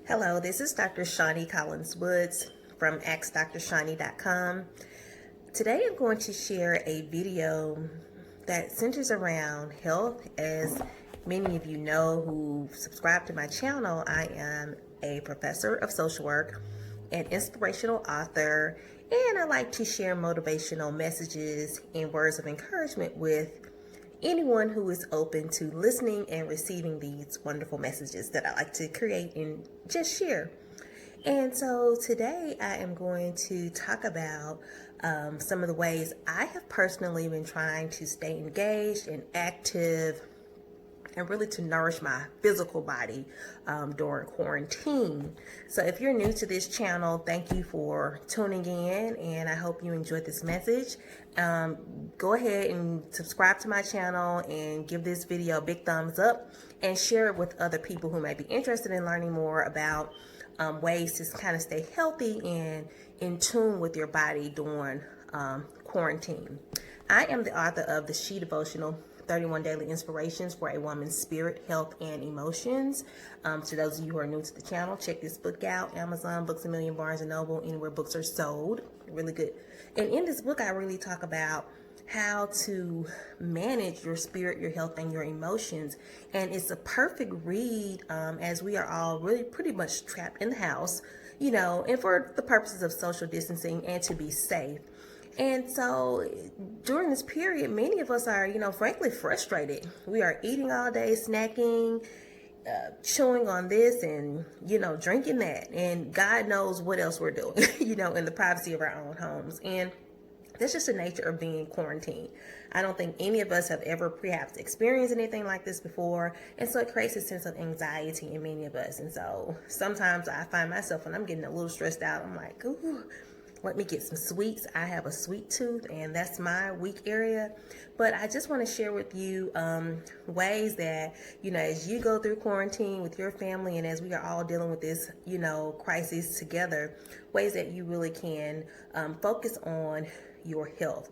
Hello, this is Dr. Shani Collins-Woods from AskDrShani.com. Today I'm going to share a video that centers around health. As many of you know who subscribe to my channel, I am a professor of social work, an inspirational author, and I like to share motivational messages and words of encouragement with anyone who is open to listening and receiving these wonderful messages that I like to create and just share. And so today I am going to talk about some of the ways I have personally been trying to stay engaged and active and really to nourish my physical body during quarantine. So if you're new to this channel, thank you for tuning in, and I hope you enjoyed this message. Go ahead and subscribe to my channel and give this video a big thumbs up and share it with other people who may be interested in learning more about ways to kind of stay healthy and in tune with your body during quarantine. I am the author of the She Devotional, 31 Daily Inspirations for a Woman's Spirit, Health, and Emotions. To those of you who are new to the channel, check this book out. Amazon, Books A Million, Barnes & Noble, anywhere books are sold. Really good. And in this book, I really talk about how to manage your spirit, your health, and your emotions. And it's a perfect read as we are all really pretty much trapped in the house, you know, and for the purposes of social distancing and to be safe. And so during this period, many of us are, frankly frustrated. We are eating all day, snacking, chewing on this and, drinking that. And God knows what else we're doing, in the privacy of our own homes. And that's just the nature of being quarantined. I don't think any of us have ever perhaps experienced anything like this before. And so it creates a sense of anxiety in many of us. And so sometimes I find myself when I'm getting a little stressed out, I'm like, ooh, let me get some sweets. I have a sweet tooth, and that's my weak area. But I just want to share with you ways that, as you go through quarantine with your family and as we are all dealing with this, crisis together, ways that you really can focus on your health.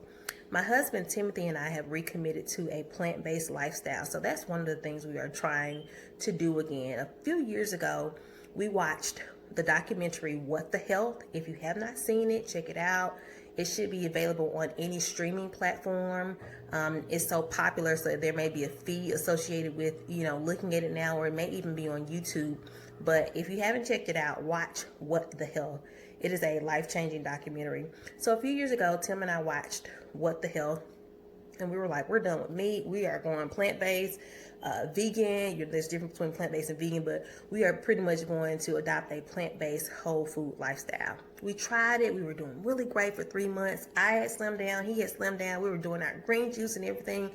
My husband, Timothy, and I have recommitted to a plant-based lifestyle. So that's one of the things we are trying to do again. A few years ago, we watched the documentary What the Health. If you have not seen it, check it out. It should be available on any streaming platform. It's so popular, so there may be a fee associated with, looking at it now, or it may even be on YouTube. But if you haven't checked it out, watch What the Health. It is a life-changing documentary. So a few years ago, Tim and I watched What the Health, and we were like, we're done with meat. We are going plant-based, vegan. There's difference between plant-based and vegan, but we are pretty much going to adopt a plant-based whole food lifestyle. We tried it. We were doing really great for 3 months. I had slimmed down. He had slimmed down. We were doing our green juice and everything.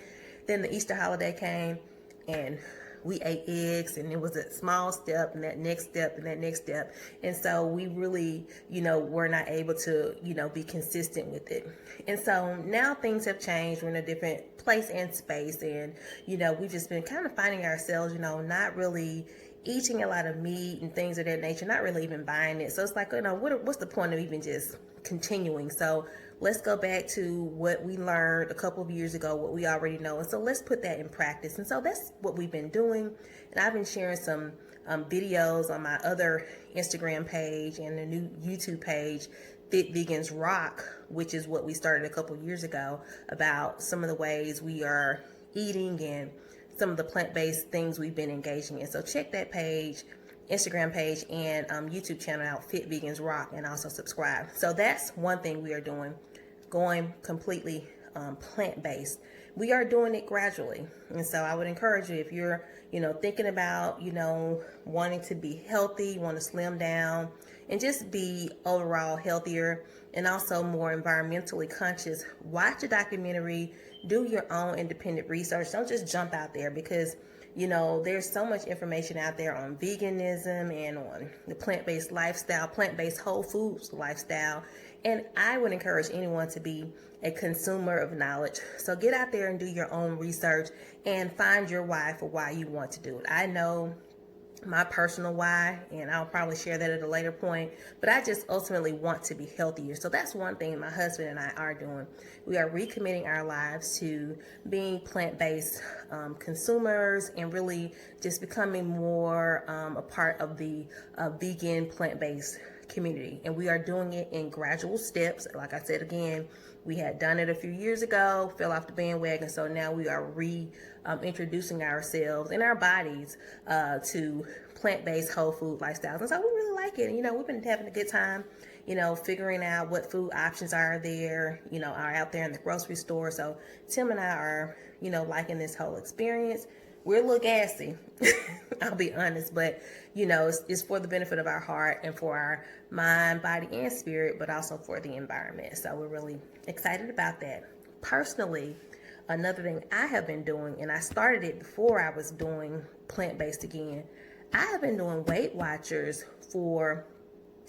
Then the Easter holiday came, and we ate eggs, and it was a small step and that next step and that next step. And so we really, were not able to, be consistent with it. And so now things have changed. We're in a different place and space. And, we've just been kind of finding ourselves, not really eating a lot of meat and things of that nature, not really even buying it. So it's like, what's the point of even just continuing? So let's go back to what we learned a couple of years ago, what we already know. And so let's put that in practice. And so that's what we've been doing. And I've been sharing some videos on my other Instagram page and the new YouTube page, Fit Vegans Rock, which is what we started a couple of years ago, about some of the ways we are eating and some of the plant-based things we've been engaging in. So check that page, Instagram page, and YouTube channel out, Fit Vegans Rock, and also subscribe. So that's one thing we are doing, going completely plant-based. We are doing it gradually. And so I would encourage you, if you're, thinking about, wanting to be healthy, you want to slim down and just be overall healthier and also more environmentally conscious, watch a documentary, do your own independent research. Don't just jump out there, because there's so much information out there on veganism and on the plant-based lifestyle, plant-based whole foods lifestyle. And I would encourage anyone to be a consumer of knowledge. So get out there and do your own research and find your why for why you want to do it. I know my personal why, and I'll probably share that at a later point, but I just ultimately want to be healthier. So that's one thing my husband and I are doing. We are recommitting our lives to being plant-based consumers, and really just becoming more a part of the vegan plant-based community. And we are doing it in gradual steps. Like I said, again, we had done it a few years ago, fell off the bandwagon, so now we are introducing ourselves and our bodies to plant-based whole food lifestyles. And so we really like it. And, we've been having a good time, figuring out what food options are there, are out there in the grocery store. So Tim and I are, liking this whole experience. We're a little gassy, I'll be honest, but it's for the benefit of our heart and for our mind, body, and spirit, but also for the environment. So we're really excited about that. Personally, another thing I have been doing, and I started it before I was doing plant-based again, I have been doing Weight Watchers for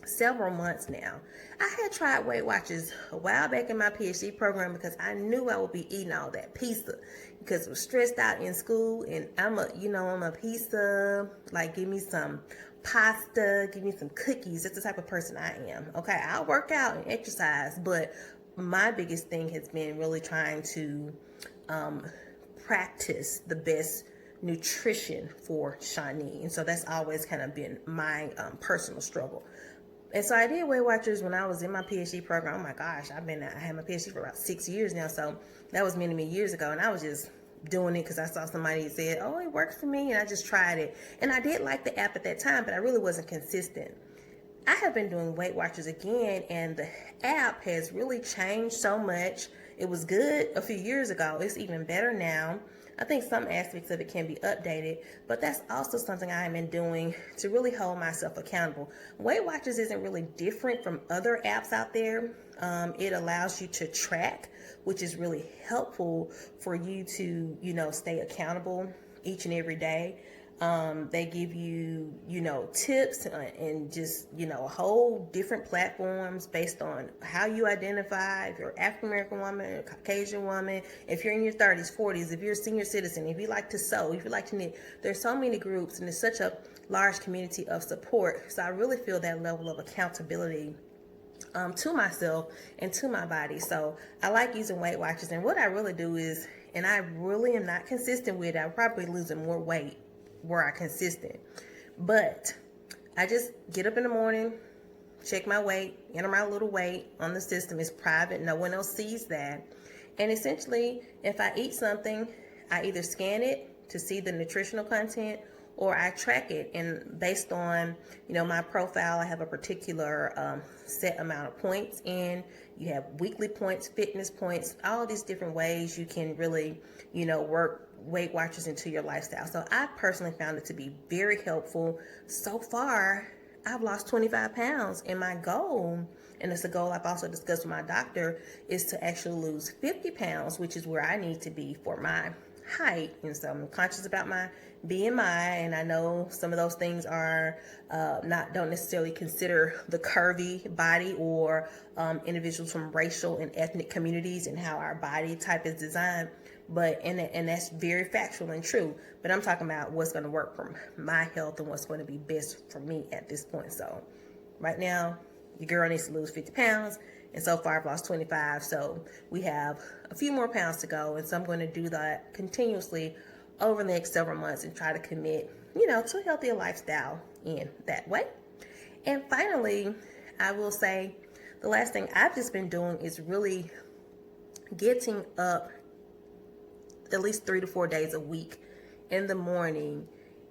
several months now. I had tried Weight Watchers a while back in my PhD program because I knew I would be eating all that pizza because I was stressed out in school, and I'm a pizza, like give me some pasta, give me some cookies. That's the type of person I am. Okay, I'll work out and exercise, but my biggest thing has been really trying to practice the best nutrition for Shani. And so that's always kind of been my personal struggle. And so I did Weight Watchers when I was in my PhD program. Oh my gosh, I had my PhD for about 6 years now. So that was many, many years ago. And I was just doing it because I saw somebody that said, oh, it works for me. And I just tried it. And I did like the app at that time, but I really wasn't consistent. I have been doing Weight Watchers again, and the app has really changed so much. It was good a few years ago. It's even better now. I think some aspects of it can be updated, but that's also something I have been doing to really hold myself accountable. Weight Watchers isn't really different from other apps out there. It allows you to track, which is really helpful for you to, stay accountable each and every day. They give you, tips and just, a whole different platforms based on how you identify. If you're an African American woman, a Caucasian woman, if you're in your 30s, 40s, if you're a senior citizen, if you like to sew, if you like to knit, there's so many groups, and there's such a large community of support. So I really feel that level of accountability to myself and to my body. So I like using Weight Watchers, and what I really do is, and I really am not consistent with it, I'm probably losing more weight were I consistent, but I just get up in the morning, check my weight, enter my little weight on the system. It's private, no one else sees that. And essentially, if I eat something, I either scan it to see the nutritional content, or I track it, and based on my profile, I have a particular set amount of points, and you have weekly points, fitness points, all these different ways you can really work Weight Watchers into your lifestyle. So I personally found it to be very helpful. So far, I've lost 25 pounds, and my goal, and it's a goal I've also discussed with my doctor, is to actually lose 50 pounds, which is where I need to be for my height. And so I'm conscious about my BMI, and I know some of those things are don't necessarily consider the curvy body, or individuals from racial and ethnic communities and how our body type is designed. But and that's very factual and true. But I'm talking about what's going to work for my health and what's going to be best for me at this point. So right now, your girl needs to lose 50 pounds. And so far, I've lost 25. So we have a few more pounds to go. And so I'm going to do that continuously over the next several months and try to commit, to a healthier lifestyle in that way. And finally, I will say the last thing I've just been doing is really getting up at least 3 to 4 days a week in the morning,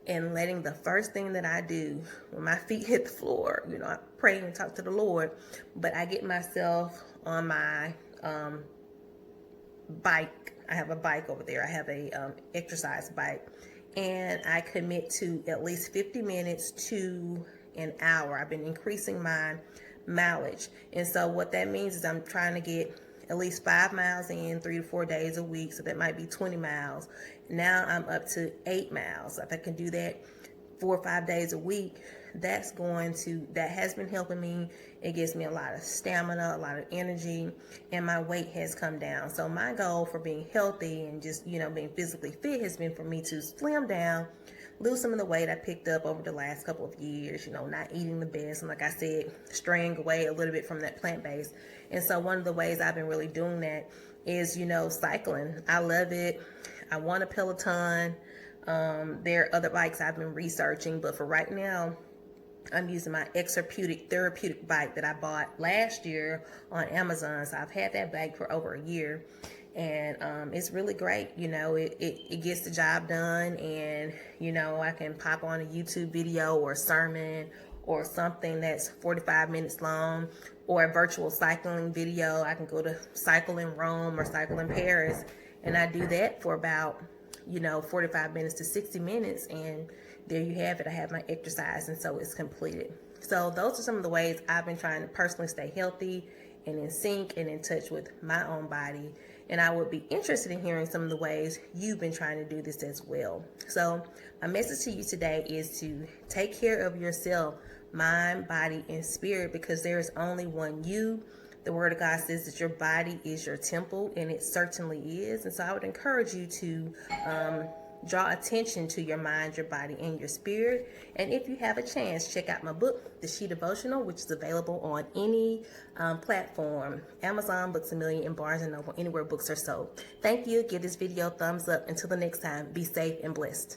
and letting the first thing that I do when my feet hit the floor, I pray and talk to the Lord, but I get myself on my bike. I have a bike over there. I have a exercise bike, and I commit to at least 50 minutes to an hour. I've been increasing my mileage, and so what that means is I'm trying to get at least 5 miles in 3 to 4 days a week. So that might be 20 miles. Now I'm up to 8 miles. If I can do that 4 or 5 days a week, that has been helping me. It gives me a lot of stamina, a lot of energy, and my weight has come down. So my goal for being healthy and just, being physically fit has been for me to slim down, lose some of the weight I picked up over the last couple of years, not eating the best. And like I said, straying away a little bit from that plant-based. And so one of the ways I've been really doing that is, cycling. I love it. I want a Peloton. There are other bikes I've been researching, but for right now, I'm using my therapeutic bike that I bought last year on Amazon. So I've had that bike for over a year, and it's really great. It gets the job done, and I can pop on a YouTube video or a sermon or something that's 45 minutes long, or a virtual cycling video. I can go to cycle in Rome or cycle in Paris, and I do that for about 45 minutes to 60 minutes, and there you have it. I have my exercise, and so it's completed. So those are some of the ways I've been trying to personally stay healthy and in sync and in touch with my own body. And I would be interested in hearing some of the ways you've been trying to do this as well. So my message to you today is to take care of yourself, mind, body, and spirit, because there is only one you. The Word of God says that your body is your temple, and it certainly is. And so I would encourage you to draw attention to your mind, your body, and your spirit. And if you have a chance, check out my book, The She Devotional, which is available on any platform, Amazon, Books A Million, and Barnes & Noble, anywhere books are sold. Thank you. Give this video a thumbs up. Until the next time, be safe and blessed.